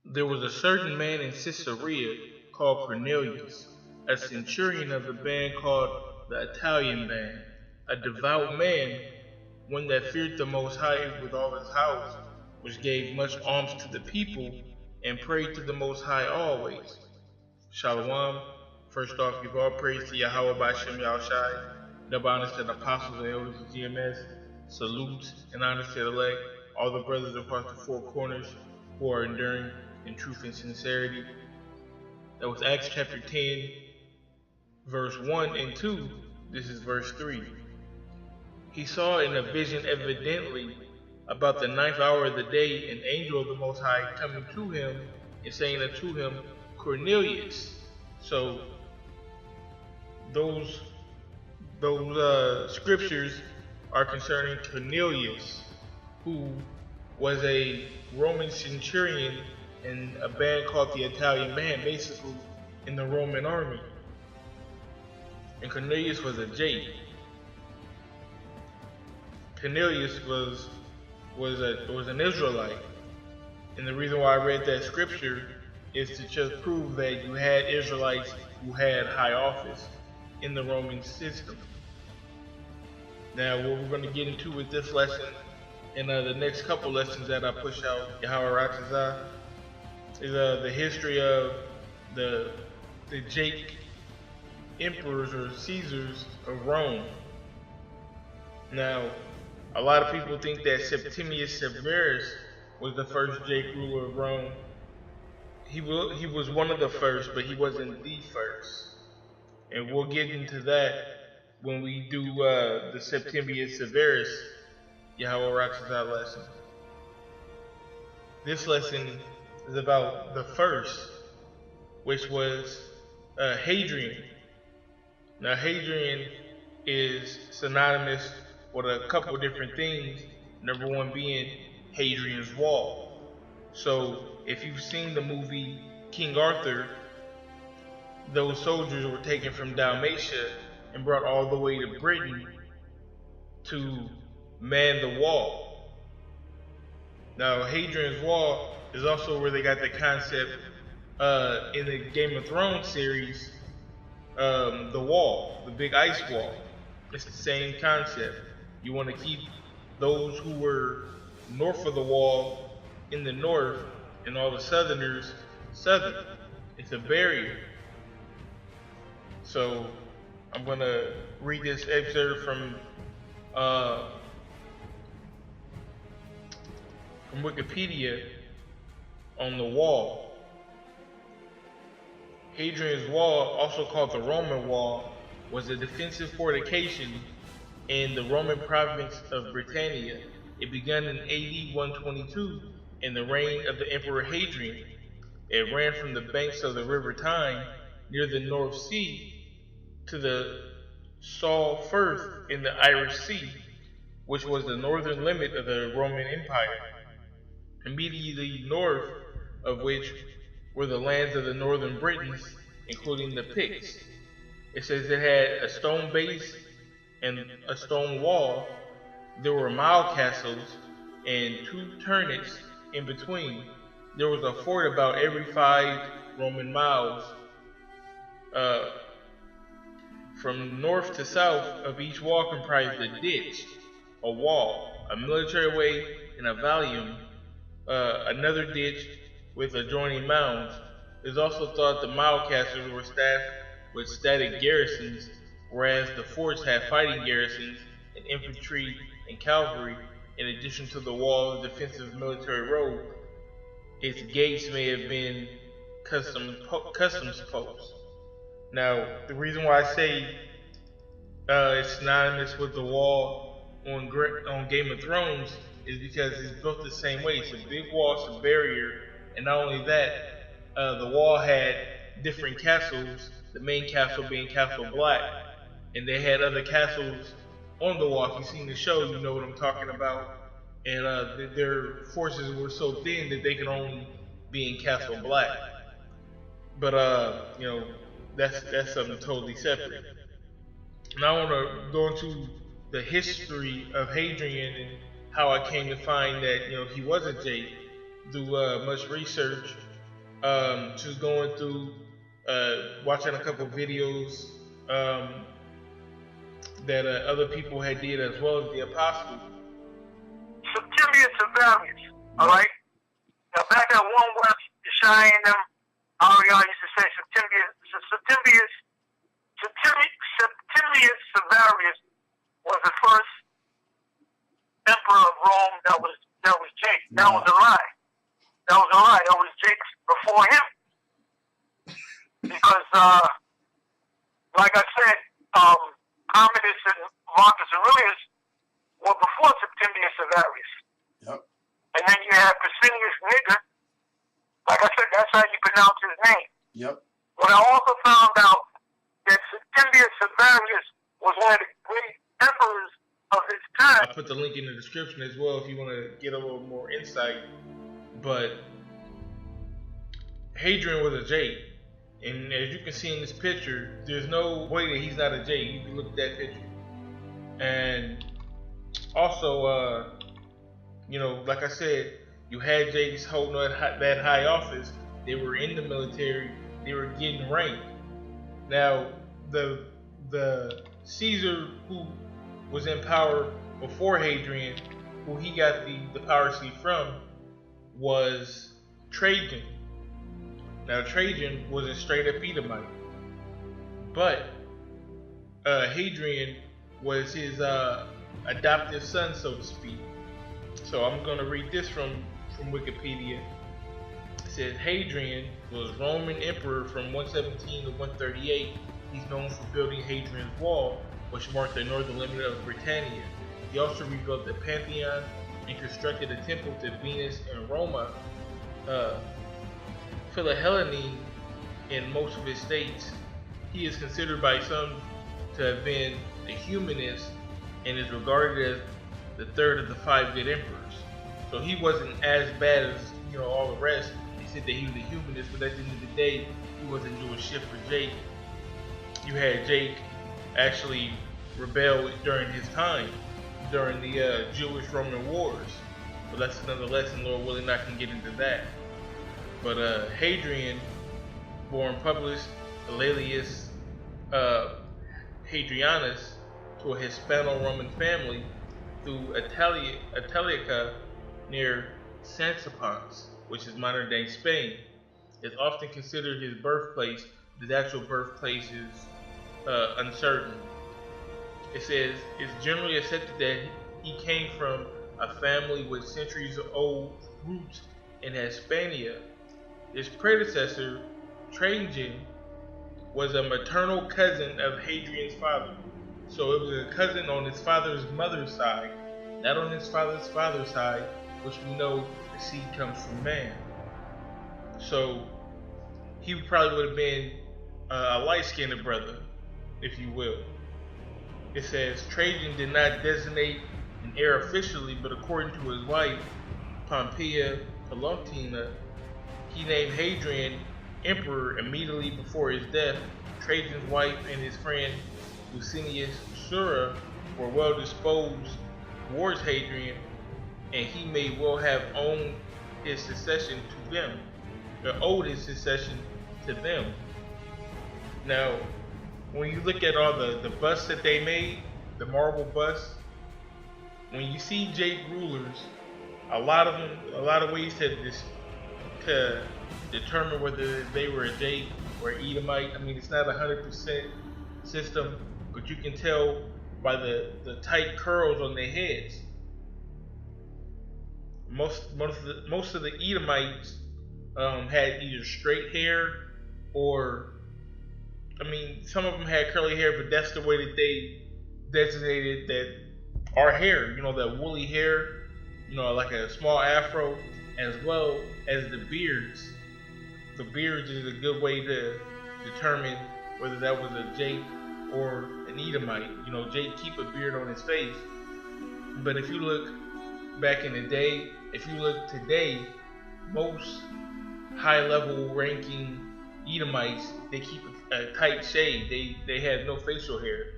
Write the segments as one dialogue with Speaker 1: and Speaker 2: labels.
Speaker 1: There was a certain man in Caesarea called Cornelius, a centurion of the band called the Italian band, a devout man, one that feared the Most High with all his house, which gave much alms to the people, and prayed to the Most High always. Shalom. First off, give all praise to Yahweh by Shem Yahushai. Double honors to the apostles and elders of GMS. Salute and honors to the elect, all the brothers across the four corners who are enduring in truth and sincerity. That was Acts chapter 10, verse 1 and 2. This is verse 3. He saw in a vision evidently about the ninth hour of the day an angel of the Most High coming to him and saying unto him, Cornelius. So those scriptures are concerning Cornelius, who was a Roman centurion in a band called the Italian band, basically in the Roman army. And Cornelius was a Jade. Cornelius was an Israelite, and the reason why I read that scripture is to just prove that you had Israelites who had high office in the Roman system. Now, what we're going to get into with this lesson and the next couple lessons that I push out, Yahweh Rakazah, is the history of the Jake emperors or Caesars of Rome. Now, a lot of people think that Septimius Severus was the first Jake ruler of Rome. He was one of the first, but he wasn't the first. And we'll get into that when we do the Septimius Severus Yahweh Rakazah lesson. This lesson is about the first, which was Hadrian. Now, Hadrian is synonymous with a couple different things. Number one being Hadrian's Wall. So, if you've seen the movie King Arthur, those soldiers were taken from Dalmatia and brought all the way to Britain to man the wall. Now, Hadrian's Wall is also where they got the concept in the Game of Thrones series, the wall, the big ice wall. It's the same concept. You want to keep those who were north of the wall in the north and all the southerners southern. It's a barrier. So I'm going to read this excerpt from Wikipedia on the wall. Hadrian's Wall, also called the Roman Wall, was a defensive fortification in the Roman province of Britannia. It began in AD 122 in the reign of the Emperor Hadrian. It ran from the banks of the River Tyne near the North Sea to the Saul Firth in the Irish Sea, which was the northern limit of the Roman Empire, immediately north of which were the lands of the northern Britons, including the Picts. It says it had a stone base and a stone wall. There were mile castles and 2 turrets in between. There was a fort about every 5 Roman miles. From north to south of each wall comprised a ditch, a wall, a military way, and a vallum, another ditch with adjoining mounds. It is also thought the mile castles were staffed with static garrisons, whereas the forts had fighting garrisons and infantry and cavalry. In addition to the wall of defensive military road, its gates may have been customs posts. Now, the reason why I say it's synonymous with the wall on Game of Thrones is because it's built the same way. It's a big wall, it's a barrier, and not only that, the wall had different castles, the main castle being Castle Black, and they had other castles on the wall. If you've seen the show, you know what I'm talking about. And their forces were so thin that they could only be in Castle Black. But you know, that's something totally separate. Now I want to go into the history of Hadrian and how I came to find that he was a Jade. Do much research Just going through, watching a couple videos that other people had did, as well as the apostles.
Speaker 2: Septimius Severus, all right? Now back at 1 West, Cheyenne, them, Ariel used to say Septimius Severus was the first emperor of Rome that was Jake. That was a lie. That was Jake before him. Because, like I said, Commodus and Marcus Aurelius were before Septimius Severus.
Speaker 3: Yep.
Speaker 2: And then you have Pesinius Niger. Like I said, that's how you pronounce his name.
Speaker 3: Yep.
Speaker 2: But I also found out that Septimius Severus was one of the great emperors of his time.
Speaker 1: I'll put the link in the description as well if you want to get a little more insight. But Hadrian was a Jade. And as you can see in this picture, there's no way that he's not a Jade. You can look at that picture. And also, like I said, you had Jades holding that high office. They were in the military. They were getting rank. Now, the Caesar who was in power before Hadrian, who he got the power seat from, was Trajan. Now, Trajan was a straight up Edomite, but Hadrian was his adoptive son, so to speak. So I'm going to read this from Wikipedia. It says Hadrian was Roman emperor from 117 to 138. He's known for building Hadrian's Wall, which marked the northern limit of Britannia. He also rebuilt the Pantheon and constructed a temple to Venus in Roma. Philhellene in most of his states. He is considered by some to have been a humanist and is regarded as the third of the 5 good emperors. So he wasn't as bad as all the rest. They said that he was a humanist, but at the end of the day, he wasn't doing shit for Jake. You had Jake actually rebel during his time, during the Jewish-Roman wars. But that's another lesson. Lord willing, I can get into that. But Hadrian, born Publius Aurelius Hadrianus to a Hispano-Roman family through Italica near Sansepolcro, which is modern-day Spain, is often considered his birthplace. His actual birthplace is uncertain. It says it's generally accepted that he came from a family with centuries-old roots in Hispania. His predecessor, Trajan, was a maternal cousin of Hadrian's father. So it was a cousin on his father's mother's side, not on his father's side, which we know the seed comes from man. So he probably would have been a light-skinned brother, if you will. It says Trajan did not designate an heir officially, but according to his wife, Pompeia Palutina, he named Hadrian emperor immediately before his death. Trajan's wife and his friend Licinius Sura were well disposed towards Hadrian, and he may well have owed his succession to them. Now, when you look at all the busts that they made, the marble busts, when you see Jake rulers, a lot of ways to determine whether they were a Jake or Edomite. I mean, it's not 100% system, but you can tell by the tight curls on their heads. Most of the Edomites had either straight hair or, I mean, some of them had curly hair, but that's the way that they designated that our hair, that woolly hair, like a small afro, as well as the beards. The beards is a good way to determine whether that was a Jake or an Edomite. Jake keep a beard on his face, but if you look back in the day, if you look today, most high-level ranking Edomites, they keep a tight shave. They have no facial hair.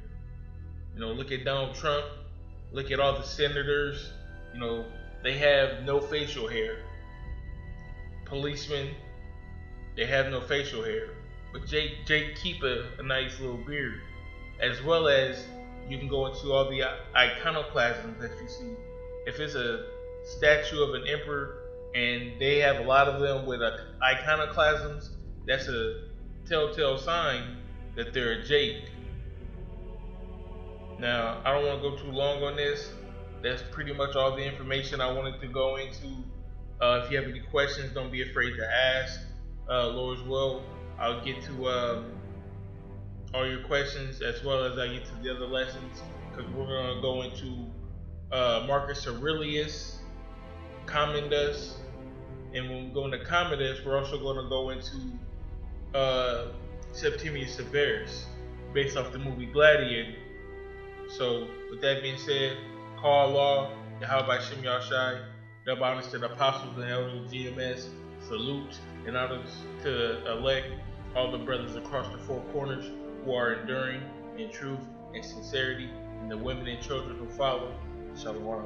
Speaker 1: Look at Donald Trump. Look at all the senators. They have no facial hair. Policemen, They have no facial hair, but Jake keep a nice little beard, as well as you can go into all the iconoclasms that you see. If it's a statue of an emperor and they have a lot of them with iconoclasms, that's a telltale sign that they're a Jake. Now, I don't want to go too long on this. That's pretty much all the information I wanted to go into. If you have any questions, don't be afraid to ask. Lord's will, I'll get to all your questions as well as I get to the other lessons, because we're going to go into Marcus Aurelius, Commodus, and when we go into Commodus, we're also going to go into Septimius Severus, based off the movie Gladiator. So, with that being said, call Allah, Yahweh Shem Yahshai, double honors to the apostles and elders of GMS, salute and honors to elect all the brothers across the four corners who are enduring in truth and sincerity, and the women and children who follow. Shalom.